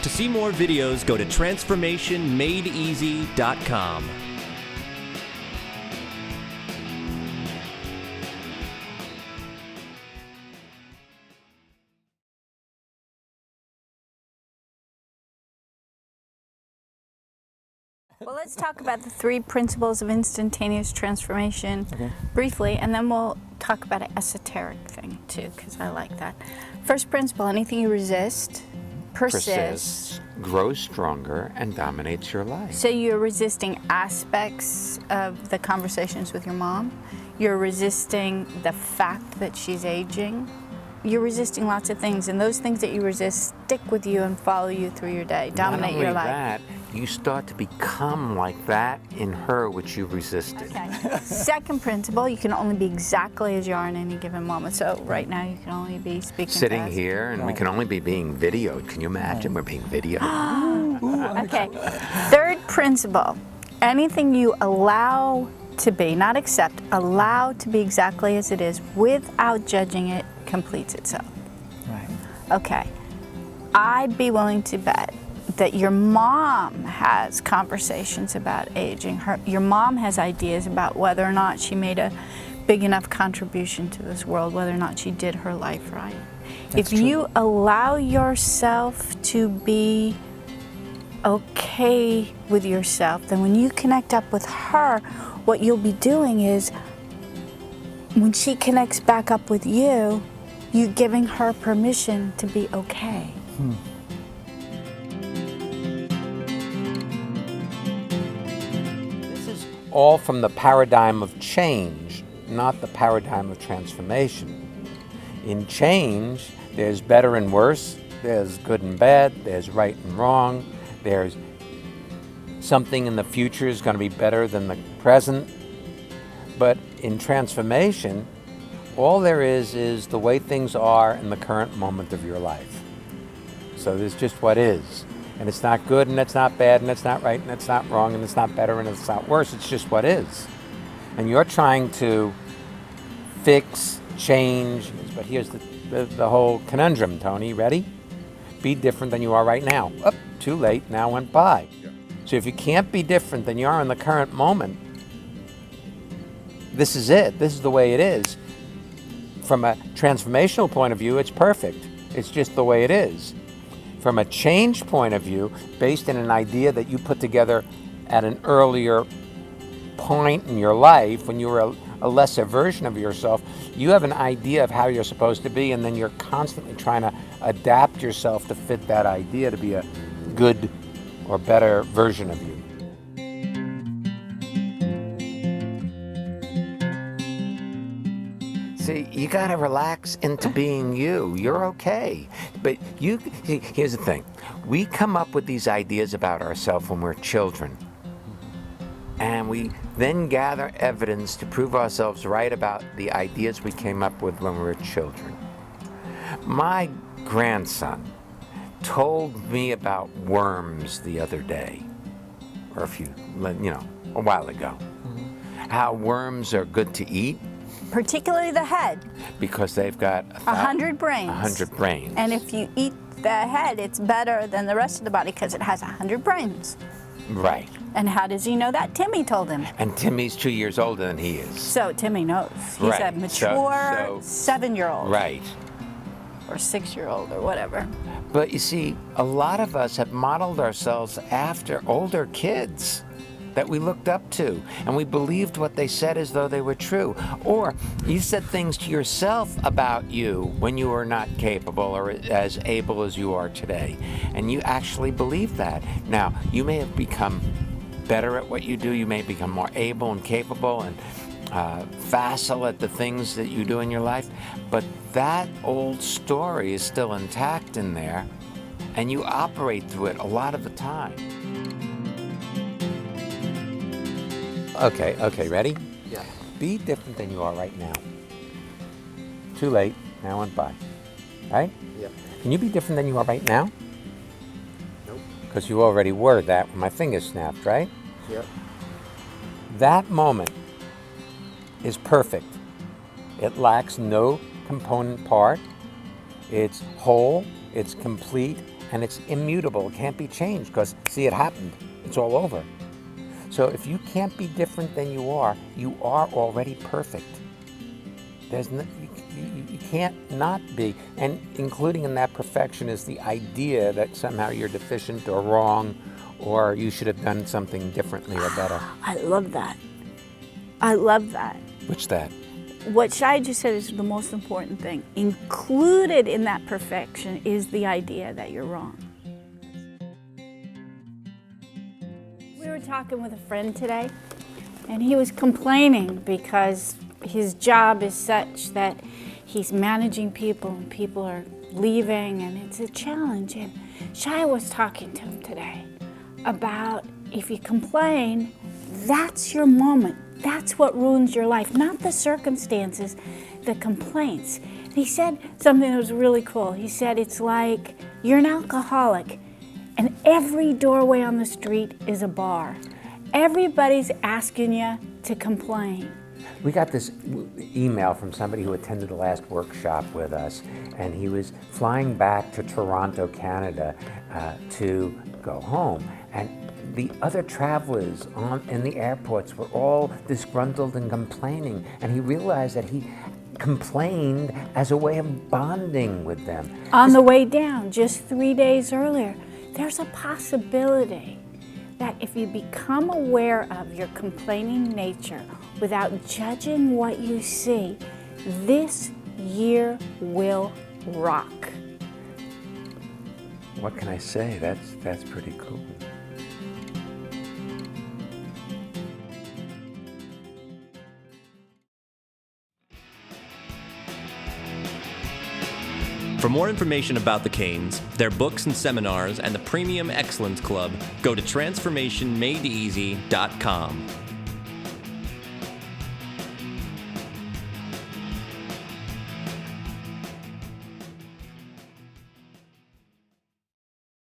To see more videos, go to transformationmadeeasy.com. Well, let's talk about the 3 principles of instantaneous transformation briefly, and then we'll talk about an esoteric thing too, because I like that. First principle, anything you resist persists, grows stronger, and dominates your life. So you're resisting aspects of the conversations with your mom. You're resisting the fact that she's aging. You're resisting lots of things, and those things that you resist stick with you and follow you through your day, dominate your life. Not only that, you start to become like that in her which you resisted. Okay. Second principle, you can only be exactly as you are in any given moment. So right now you can only be speaking Sitting fast. here, and we can only be being videoed. Can you imagine we're being videoed? Okay. Third principle, anything you allow to be, not accept, allow to be exactly as it is without judging it, completes itself. Right. Okay. I'd be willing to bet that your mom has conversations about aging. Your mom has ideas about whether or not she made a big enough contribution to this world, whether or not she did her life right. That's if true. you allow yourself to be okay with yourself, then when you connect up with her, what you'll be doing is when she connects back up with you, you're giving her permission to be okay. This is all from the paradigm of change, not the paradigm of transformation. In change, there's better and worse, there's good and bad, there's right and wrong, there's something in the future is going to be better than the present. But in transformation, all there is the way things are in the current moment of your life. So there's just what is. And it's not good, and it's not bad, and it's not right, and it's not wrong, and it's not better, and it's not worse. It's just what is. And you're trying to fix, change, but here's the whole conundrum, Tony. Ready? Be different than you are right now. Oh, too late, now went by. So if you can't be different than you are in the current moment, this is it. This is the way it is. From a transformational point of view, it's perfect. It's just the way it is. From a change point of view, based in an idea that you put together at an earlier point in your life, when you were a lesser version of yourself, you have an idea of how you're supposed to be, and then you're constantly trying to adapt yourself to fit that idea to be a good or better version of you. See, you gotta relax into being you. You're okay. But here's the thing. We come up with these ideas about ourselves when we're children. And we then gather evidence to prove ourselves right about the ideas we came up with when we were children. My grandson told me about worms the other day, or a while ago. How worms are good to eat. Particularly the head. Because they've got 100 brains. 100 brains. And if you eat the head, it's better than the rest of the body because it has 100 brains. Right. And how does he know that? Timmy told him. And Timmy's 2 years older than he is. So Timmy knows. He's Right. a mature So 7-year-old. Right. Or 6-year-old or whatever. But you see, a lot of us have modeled ourselves after older kids that we looked up to, and we believed what they said as though they were true. Or you said things to yourself about you when you were not capable or as able as you are today, and you actually believed that. Now, you may have become better at what you do, you may become more able and capable and facile at the things that you do in your life, but that old story is still intact in there, and you operate through it a lot of the time. Okay, ready? Yeah. Be different than you are right now. Too late, now went by. Right? Yep. Can you be different than you are right now? Nope. Because you already were that when my finger snapped, right? Yep. That moment is perfect. It lacks no component part. It's whole, it's complete, and it's immutable. It can't be changed because, see, it happened. It's all over. So if you can't be different than you are already perfect. There's no, you can't not be. And including in that perfection is the idea that somehow you're deficient or wrong or you should have done something differently or better. I love that. I love that. What's that? What Shya just said is the most important thing. Included in that perfection is the idea that you're wrong. We were talking with a friend today, and he was complaining because his job is such that he's managing people and people are leaving and it's a challenge. And Shya was talking to him today about if you complain, that's your moment. That's what ruins your life, not the circumstances, the complaints. And he said something that was really cool. He said, it's like you're an alcoholic and every doorway on the street is a bar. Everybody's asking you to complain. We got this email from somebody who attended the last workshop with us, and he was flying back to Toronto, Canada to go home. And the other travelers in the airports were all disgruntled and complaining, and he realized that he complained as a way of bonding with them. On the way down, just 3 days earlier, there's a possibility that if you become aware of your complaining nature without judging what you see, this year will rock. What can I say? That's pretty cool. For more information about the Kanes, their books and seminars, and the Premium Excellence Club, go to transformationmadeeasy.com.